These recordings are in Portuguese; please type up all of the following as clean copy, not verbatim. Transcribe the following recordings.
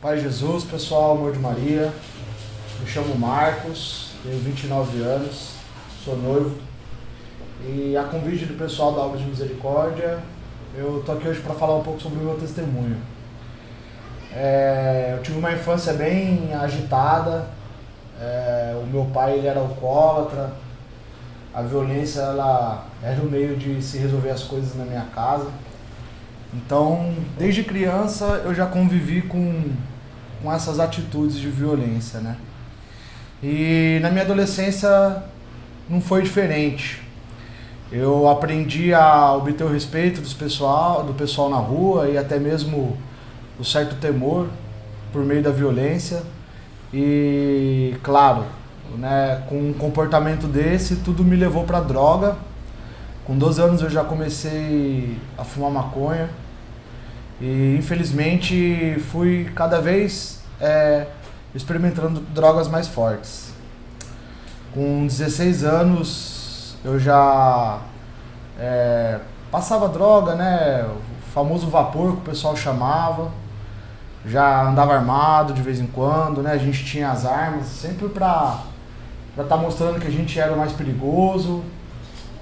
Pai Jesus, pessoal, amor de Maria, me chamo Marcos, tenho 29 anos, sou noivo e a convite do pessoal da Obra de Misericórdia, eu tô aqui hoje para falar um pouco sobre o meu testemunho. Eu tive uma infância bem agitada, o meu pai ele era alcoólatra, a violência ela era o meio de se resolver as coisas na minha casa. Então, desde criança eu já convivi com essas atitudes de violência, né? E na minha adolescência não foi diferente. Eu aprendi a obter o respeito do pessoal na rua e até mesmo o certo temor por meio da violência. E, claro, né, com um comportamento desse, tudo me levou para droga. Com 12 anos eu já comecei a fumar maconha e infelizmente fui cada vez experimentando drogas mais fortes. Com 16 anos eu já passava droga, né, o famoso vapor que o pessoal chamava, já andava armado de vez em quando, né, a gente tinha as armas sempre para estar mostrando que a gente era o mais perigoso,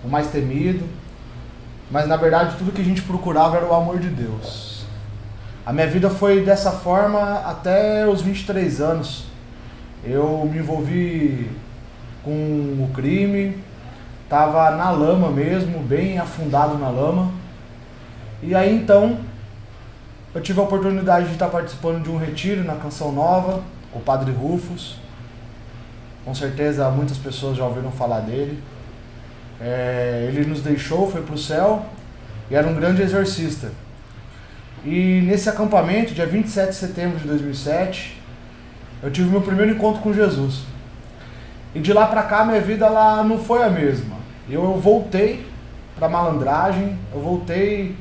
o mais temido, mas na verdade tudo que a gente procurava era o amor de Deus. A minha vida foi dessa forma até os 23 anos. Eu me envolvi com o crime, estava na lama mesmo, bem afundado na lama. E aí então eu tive a oportunidade de estar participando de um retiro na Canção Nova, com o Padre Rufus. Com certeza muitas pessoas já ouviram falar dele. Ele nos deixou, foi para o céu e era um grande exorcista. E nesse acampamento, dia 27 de setembro de 2007, eu tive meu primeiro encontro com Jesus. E de lá para cá minha vida ela não foi a mesma. Eu voltei para malandragem, eu voltei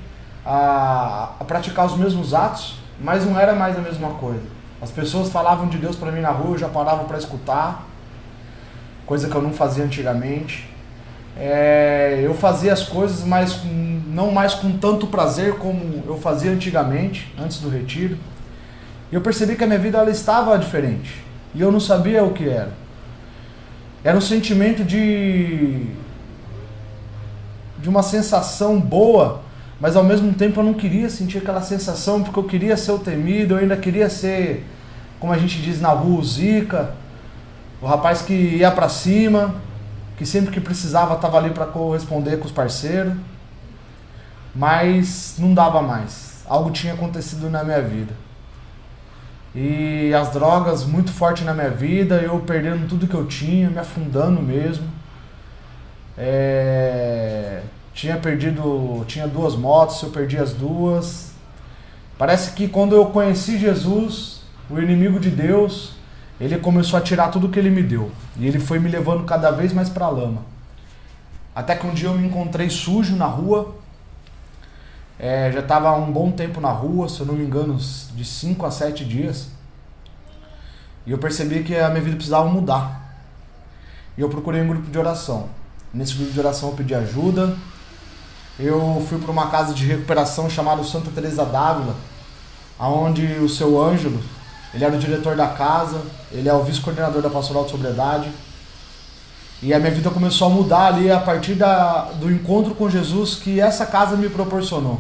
a praticar os mesmos atos, mas não era mais a mesma coisa. As pessoas falavam de Deus para mim na rua, eu já parava para escutar, coisa que eu não fazia antigamente. Eu fazia as coisas, mas não mais com tanto prazer como eu fazia antigamente, antes do retiro. E eu percebi que a minha vida ela estava diferente. E eu não sabia o que era. Era um sentimento de uma sensação boa, mas ao mesmo tempo eu não queria sentir aquela sensação, porque eu queria ser o temido, eu ainda queria ser, como a gente diz na rua, o zica, o rapaz que ia pra cima, que sempre que precisava estava ali para corresponder com os parceiros, mas não dava mais. Algo tinha acontecido na minha vida. E as drogas muito forte na minha vida, eu perdendo tudo que eu tinha, me afundando mesmo. Tinha 2 motos, eu perdi as 2. Parece que quando eu conheci Jesus, o inimigo de Deus, ele começou a tirar tudo que ele me deu. E ele foi me levando cada vez mais para a lama. Até que um dia eu me encontrei sujo na rua. Já estava há um bom tempo na rua, se eu não me engano, de 5 a 7 dias. E eu percebi que a minha vida precisava mudar. E eu procurei um grupo de oração. Nesse grupo de oração eu pedi ajuda. Eu fui para uma casa de recuperação chamada Santa Teresa d'Ávila, onde o seu Ângelo, ele era o diretor da casa, ele é o vice-coordenador da Pastoral de Sobriedade. E a minha vida começou a mudar ali a partir do encontro com Jesus que essa casa me proporcionou.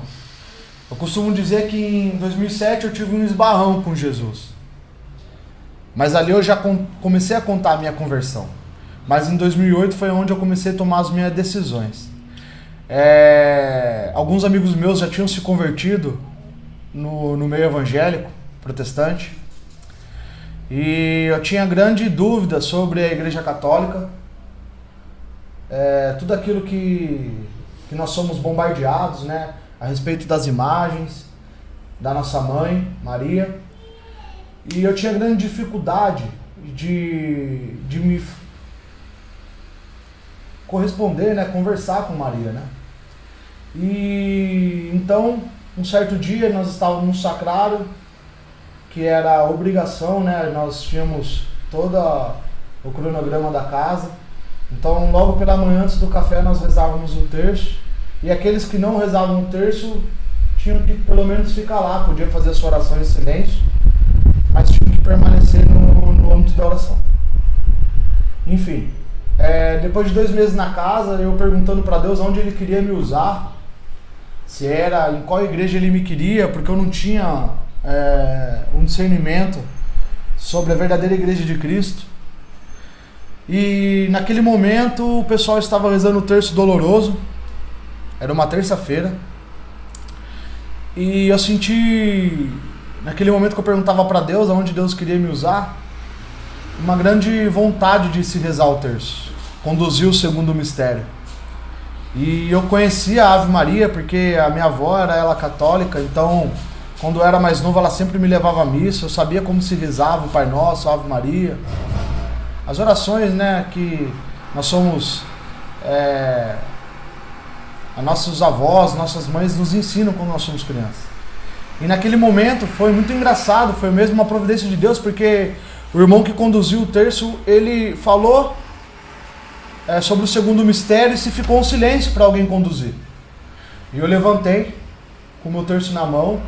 Eu costumo dizer que em 2007 eu tive um esbarrão com Jesus. Mas ali eu já comecei a contar a minha conversão. Mas em 2008 foi onde eu comecei a tomar as minhas decisões. Alguns amigos meus já tinham se convertido no meio evangélico, protestante. E eu tinha grande dúvida sobre a Igreja Católica. Tudo aquilo que nós somos bombardeados, né, a respeito das imagens da nossa mãe, Maria. E eu tinha grande dificuldade de me corresponder, né, conversar com Maria, né. E então, um certo dia nós estávamos no sacrário, que era a obrigação, né, nós tínhamos todo o cronograma da casa. Então, logo pela manhã, antes do café, nós rezávamos o terço. E aqueles que não rezavam o terço tinham que pelo menos ficar lá, podia fazer a sua oração em silêncio. mas tinha que permanecer no âmbito da oração. Enfim, depois de 2 meses na casa, eu perguntando para Deus onde Ele queria me usar, se era, em qual igreja Ele me queria, porque eu não tinha um discernimento sobre a verdadeira igreja de Cristo. E naquele momento o pessoal estava rezando o terço doloroso, era uma terça-feira, e eu senti, naquele momento que eu perguntava para Deus aonde Deus queria me usar, uma grande vontade de se rezar o terço, conduzir o segundo mistério. E eu conhecia a Ave Maria porque a minha avó era ela católica, então quando eu era mais novo ela sempre me levava à missa, eu sabia como se rezava o Pai Nosso, a Ave Maria, as orações, né, que nós somos, nossos avós, nossas mães nos ensinam quando nós somos crianças. E naquele momento foi muito engraçado, foi mesmo uma providência de Deus, porque o irmão que conduziu o terço, ele falou sobre o segundo mistério e se ficou um silêncio para alguém conduzir. E eu levantei com o meu terço na mão.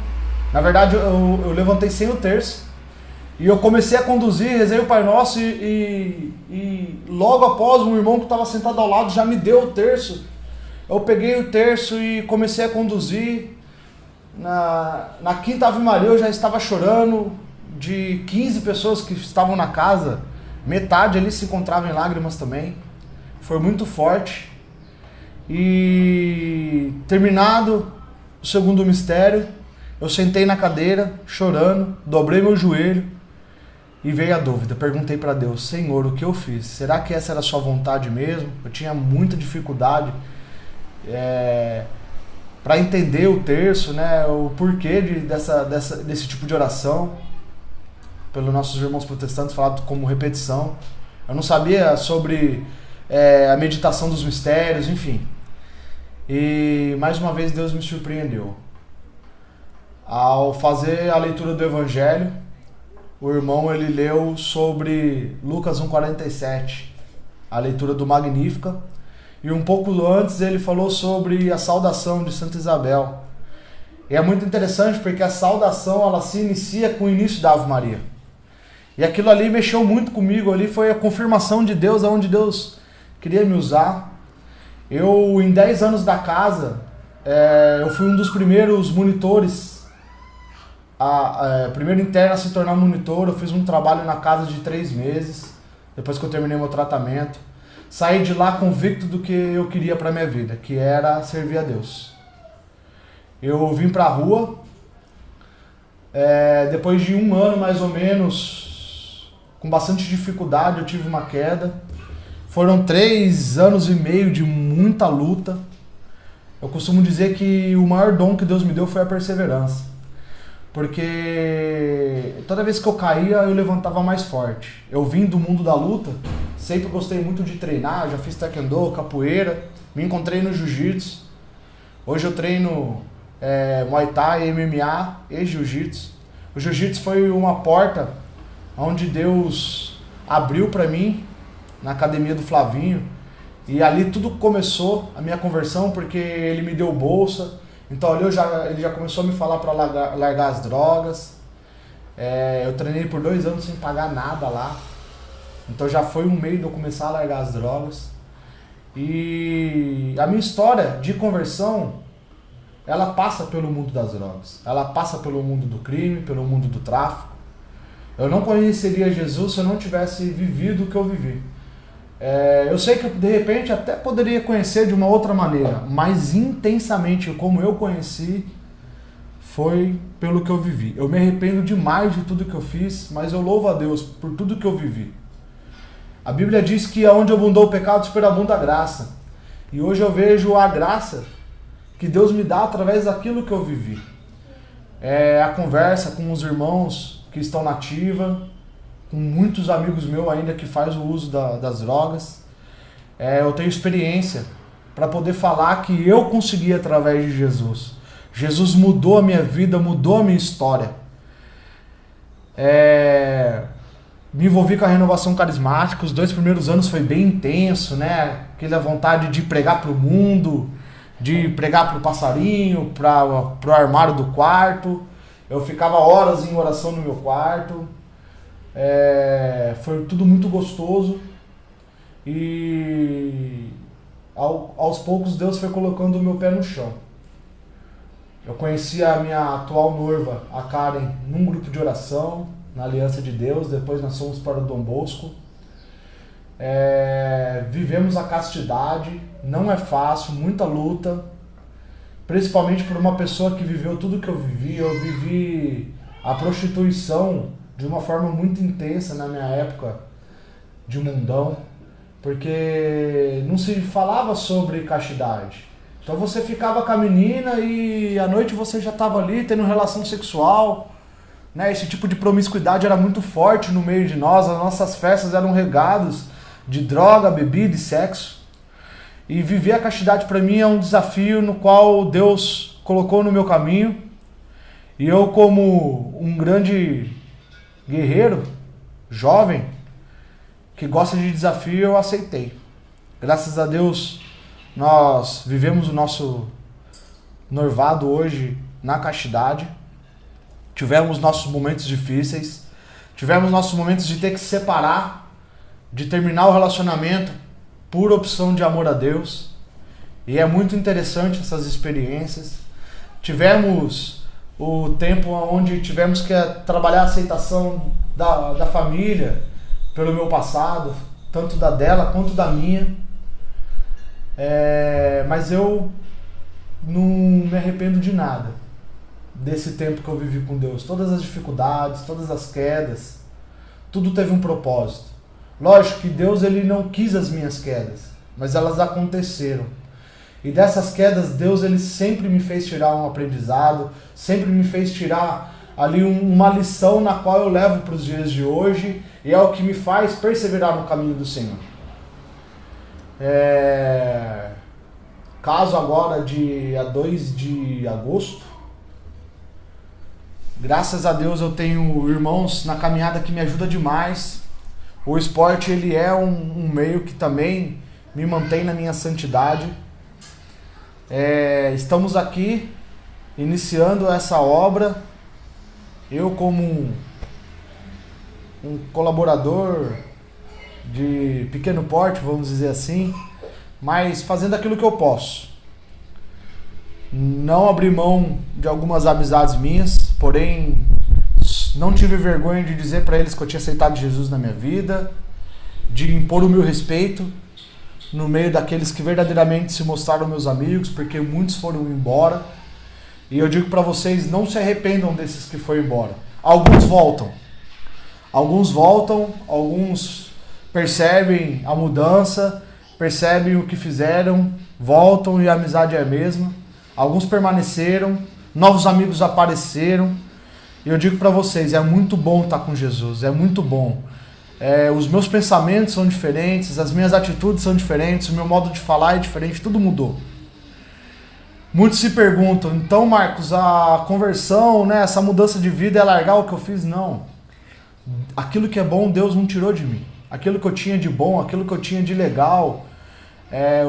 Na verdade, eu levantei sem o terço. E eu comecei a conduzir, rezei o Pai Nosso e logo após um irmão que estava sentado ao lado já me deu o terço. Eu peguei o terço e comecei a conduzir. Na quinta Ave Maria eu já estava chorando. De 15 pessoas que estavam na casa, metade ali se encontrava em lágrimas também. Foi muito forte. E terminado o segundo mistério, eu sentei na cadeira, chorando, dobrei meu joelho e veio a dúvida. Perguntei para Deus: Senhor, o que eu fiz? Será que essa era a sua vontade mesmo? Eu tinha muita dificuldade para entender o terço, né? O porquê desse tipo de oração. Pelos nossos irmãos protestantes, falado como repetição. Eu não sabia sobre a meditação dos mistérios, enfim. E mais uma vez Deus me surpreendeu. Ao fazer a leitura do Evangelho, o irmão ele leu sobre Lucas 1,47, a leitura do Magnífica, e um pouco antes ele falou sobre a saudação de Santa Isabel. E é muito interessante porque a saudação ela se inicia com o início da Ave Maria. E aquilo ali mexeu muito comigo, ali foi a confirmação de Deus, aonde Deus queria me usar. Eu, em 10 anos da casa, eu fui um dos primeiros monitores, primeiro interno a se tornar monitor. Eu fiz um trabalho na casa de 3 meses, depois que eu terminei meu tratamento. Saí de lá convicto do que eu queria para minha vida, que era servir a Deus. Eu vim para a rua, depois de 1 ano mais ou menos, com bastante dificuldade, eu tive uma queda. Foram 3 anos e meio de muita luta. Eu costumo dizer que o maior dom que Deus me deu foi a perseverança. Porque toda vez que eu caía, eu levantava mais forte. Eu vim do mundo da luta, sempre gostei muito de treinar, já fiz taekwondo, capoeira, me encontrei no jiu-jitsu. Hoje eu treino Muay Thai, MMA e jiu-jitsu. O jiu-jitsu foi uma porta onde Deus abriu para mim, na academia do Flavinho, e ali tudo começou, a minha conversão, porque ele me deu bolsa, então ali ele já começou a me falar para largar as drogas. Eu treinei por 2 anos sem pagar nada lá, então já foi um meio de eu começar a largar as drogas. E a minha história de conversão, ela passa pelo mundo das drogas, ela passa pelo mundo do crime, pelo mundo do tráfico. Eu não conheceria Jesus se eu não tivesse vivido o que eu vivi. Eu sei que de repente até poderia conhecer de uma outra maneira, mas intensamente como eu conheci foi pelo que eu vivi. Eu me arrependo demais de tudo que eu fiz, mas eu louvo a Deus por tudo que eu vivi. A Bíblia diz que aonde abundou o pecado, superabunda a graça. E hoje eu vejo a graça que Deus me dá através daquilo que eu vivi. A conversa com os irmãos que estão na ativa, com muitos amigos meus ainda que fazem o uso das drogas. Eu tenho experiência para poder falar que eu consegui através de Jesus. Jesus mudou a minha vida, mudou a minha história. Me envolvi com a renovação carismática. Os 2 primeiros anos foi bem intenso, né? Aquela vontade de pregar para o mundo, de pregar para o passarinho, para o armário do quarto. Eu ficava horas em oração no meu quarto. Foi tudo muito gostoso e aos poucos Deus foi colocando o meu pé no chão. Eu conheci a minha atual noiva, a Karen, num grupo de oração, na Aliança de Deus. Depois nós fomos para o Dom Bosco. Vivemos a castidade, não é fácil, muita luta, principalmente por uma pessoa que viveu tudo que eu vivi. Eu vivi a prostituição de uma forma muito intensa na minha época de mundão, porque não se falava sobre castidade. Então você ficava com a menina e à noite você já estava ali tendo relação sexual, né? Esse tipo de promiscuidade era muito forte no meio de nós. As nossas festas eram regadas de droga, bebida e sexo. E viver a castidade para mim é um desafio no qual Deus colocou no meu caminho. E eu, como um grande guerreiro, jovem, que gosta de desafio, eu aceitei. Graças a Deus, nós vivemos o nosso noivado hoje na castidade. Tivemos nossos momentos difíceis, tivemos nossos momentos de ter que se separar, de terminar o relacionamento por opção de amor a Deus. E é muito interessante essas experiências. Tivemos o tempo onde tivemos que trabalhar a aceitação da família pelo meu passado, tanto da dela quanto da minha. Mas eu não me arrependo de nada desse tempo que eu vivi com Deus. Todas as dificuldades, todas as quedas, tudo teve um propósito. Lógico que Deus ele não quis as minhas quedas, mas elas aconteceram. E dessas quedas, Deus ele sempre me fez tirar um aprendizado, sempre me fez tirar ali uma lição na qual eu levo para os dias de hoje, e é o que me faz perseverar no caminho do Senhor. Caso agora, dia 2 de agosto, graças a Deus eu tenho irmãos na caminhada que me ajudam demais. O esporte ele é um meio que também me mantém na minha santidade. Estamos aqui iniciando essa obra, eu como um colaborador de pequeno porte, vamos dizer assim, mas fazendo aquilo que eu posso. Não abri mão de algumas amizades minhas, porém não tive vergonha de dizer para eles que eu tinha aceitado Jesus na minha vida, de impor o meu respeito no meio daqueles que verdadeiramente se mostraram meus amigos, porque muitos foram embora. E eu digo para vocês, não se arrependam desses que foram embora. Alguns voltam, alguns percebem a mudança, percebem o que fizeram, voltam e a amizade é a mesma. Alguns permaneceram, novos amigos apareceram. E eu digo para vocês, é muito bom estar com Jesus, é muito bom. Os meus pensamentos são diferentes, as minhas atitudes são diferentes, o meu modo de falar é diferente, tudo mudou. Muitos se perguntam, então Marcos, a conversão, né, essa mudança de vida é largar o que eu fiz? Não. Aquilo que é bom, Deus não tirou de mim. Aquilo que eu tinha de bom, aquilo que eu tinha de legal.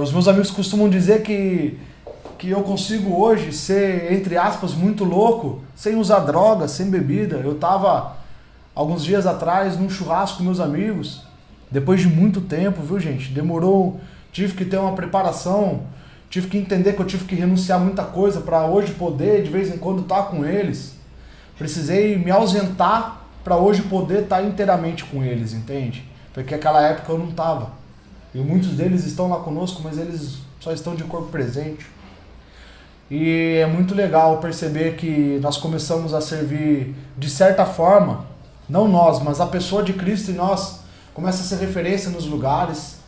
Os meus amigos costumam dizer que eu consigo hoje ser, entre aspas, muito louco, sem usar droga, sem bebida. Eu estava, alguns dias atrás, num churrasco com meus amigos, depois de muito tempo, viu gente? Demorou, tive que ter uma preparação, tive que entender que eu tive que renunciar a muita coisa para hoje poder, de vez em quando, estar com eles. Precisei me ausentar para hoje poder estar inteiramente com eles, entende? Porque naquela época eu não estava. E muitos deles estão lá conosco, mas eles só estão de corpo presente. E é muito legal perceber que nós começamos a servir de certa forma, não nós, mas a pessoa de Cristo em nós começa a ser referência nos lugares.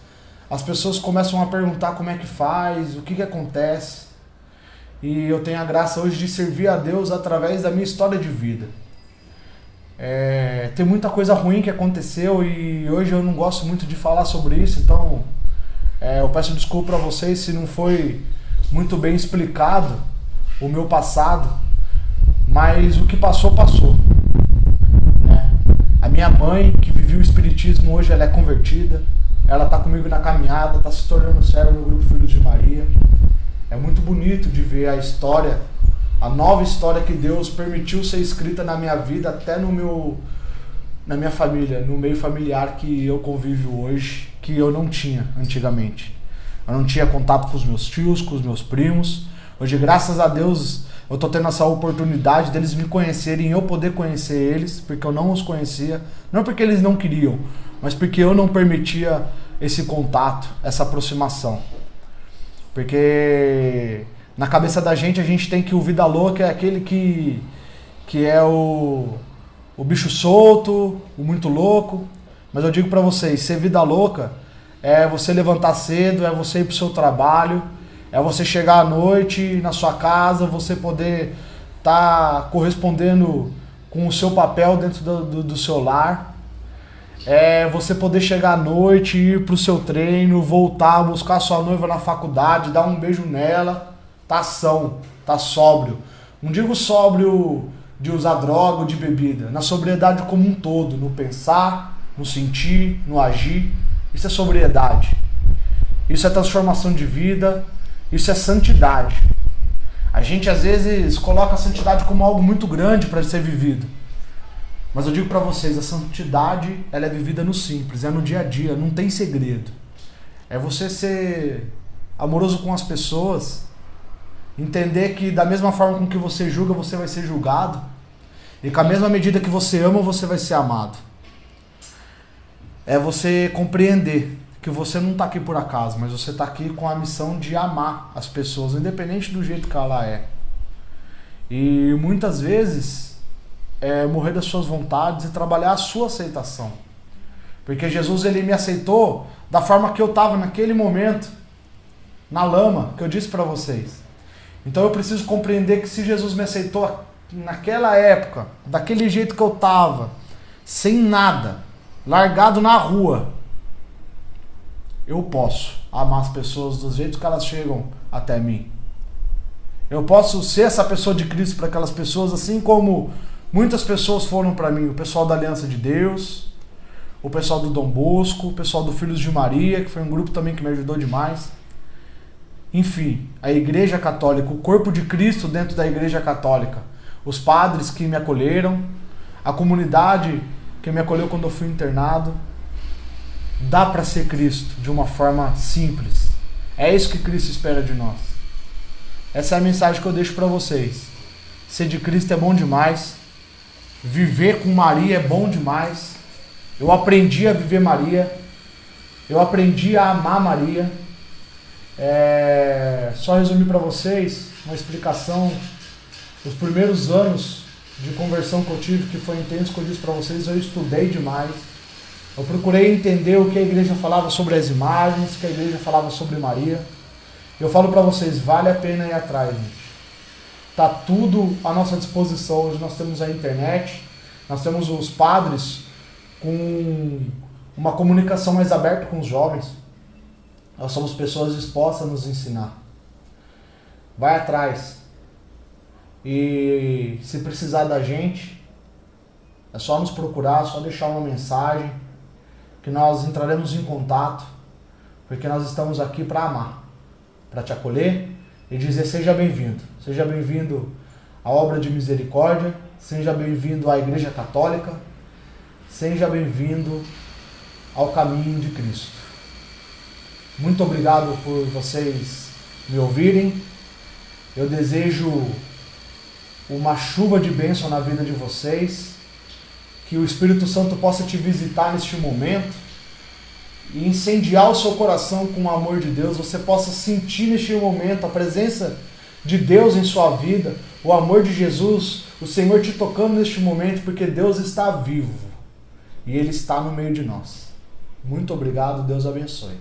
As pessoas começam a perguntar como é que faz, o que acontece. E eu tenho a graça hoje de servir a Deus através da minha história de vida. Tem muita coisa ruim que aconteceu e hoje eu não gosto muito de falar sobre isso, então eu peço desculpa para vocês se não foi muito bem explicado o meu passado, mas o que passou, passou. Né? A minha mãe, que vivia o espiritismo, hoje ela é convertida, ela está comigo na caminhada, está se tornando serva no grupo Filhos de Maria. É muito bonito de ver a história, a nova história que Deus permitiu ser escrita na minha vida, até no na minha família, no meio familiar que eu convivo hoje, que eu não tinha antigamente. Eu não tinha contato com os meus tios, com os meus primos. Hoje, graças a Deus, eu estou tendo essa oportunidade deles me conhecerem e eu poder conhecer eles, porque eu não os conhecia. Não porque eles não queriam, mas porque eu não permitia esse contato, essa aproximação. Porque na cabeça da gente, a gente tem que o vida louca é aquele que é o bicho solto, o muito louco. Mas eu digo pra vocês, ser vida louca é você levantar cedo, é você ir pro seu trabalho, é você chegar à noite na sua casa, você poder estar correspondendo com o seu papel dentro do seu lar. É você poder chegar à noite, ir pro seu treino, voltar, buscar sua noiva na faculdade, dar um beijo nela, tá são, tá sóbrio. Não digo sóbrio de usar droga ou de bebida, na sobriedade como um todo, no pensar, no sentir, no agir. Isso é sobriedade. Isso é transformação de vida, isso é santidade. A gente às vezes coloca a santidade como algo muito grande para ser vivido. Mas eu digo para vocês, a santidade ela é vivida no simples, é no dia a dia, não tem segredo. É você ser amoroso com as pessoas, entender que da mesma forma com que você julga, você vai ser julgado, e com a mesma medida que você ama, você vai ser amado. É você compreender que você não está aqui por acaso, mas você está aqui com a missão de amar as pessoas, independente do jeito que ela é. E muitas vezes morrer das suas vontades e trabalhar a sua aceitação. Porque Jesus ele me aceitou da forma que eu estava naquele momento, na lama, que eu disse para vocês. Então eu preciso compreender que se Jesus me aceitou naquela época, daquele jeito que eu estava, sem nada, largado na rua, eu posso amar as pessoas do jeito que elas chegam até mim. Eu posso ser essa pessoa de Cristo para aquelas pessoas, assim como muitas pessoas foram para mim, o pessoal da Aliança de Deus, o pessoal do Dom Bosco, o pessoal do Filhos de Maria, que foi um grupo também que me ajudou demais. Enfim, a Igreja Católica, o corpo de Cristo dentro da Igreja Católica, os padres que me acolheram, a comunidade que me acolheu quando eu fui internado. Dá para ser Cristo de uma forma simples. É isso que Cristo espera de nós. Essa é a mensagem que eu deixo para vocês. Ser de Cristo é bom demais. Viver com Maria é bom demais. Eu aprendi a viver Maria. Eu aprendi a amar Maria. Só resumir para vocês uma explicação. Os primeiros anos de conversão que eu tive, que foi intenso, que eu disse para vocês, eu estudei demais. Eu procurei entender o que a igreja falava sobre as imagens, o que a igreja falava sobre Maria. Eu falo para vocês, vale a pena ir atrás, gente. Está tudo à nossa disposição. Hoje nós temos a internet, nós temos os padres com uma comunicação mais aberta com os jovens. Nós somos pessoas dispostas a nos ensinar. Vai atrás. E se precisar da gente, é só nos procurar, só deixar uma mensagem, que nós entraremos em contato, porque nós estamos aqui para amar, para te acolher e dizer seja bem-vindo à obra de misericórdia, seja bem-vindo à Igreja Católica, seja bem-vindo ao caminho de Cristo. Muito obrigado por vocês me ouvirem. Eu desejo uma chuva de bênção na vida de vocês, que o Espírito Santo possa te visitar neste momento e incendiar o seu coração com o amor de Deus, você possa sentir neste momento a presença de Deus em sua vida, o amor de Jesus, o Senhor te tocando neste momento, porque Deus está vivo e Ele está no meio de nós. Muito obrigado, Deus abençoe.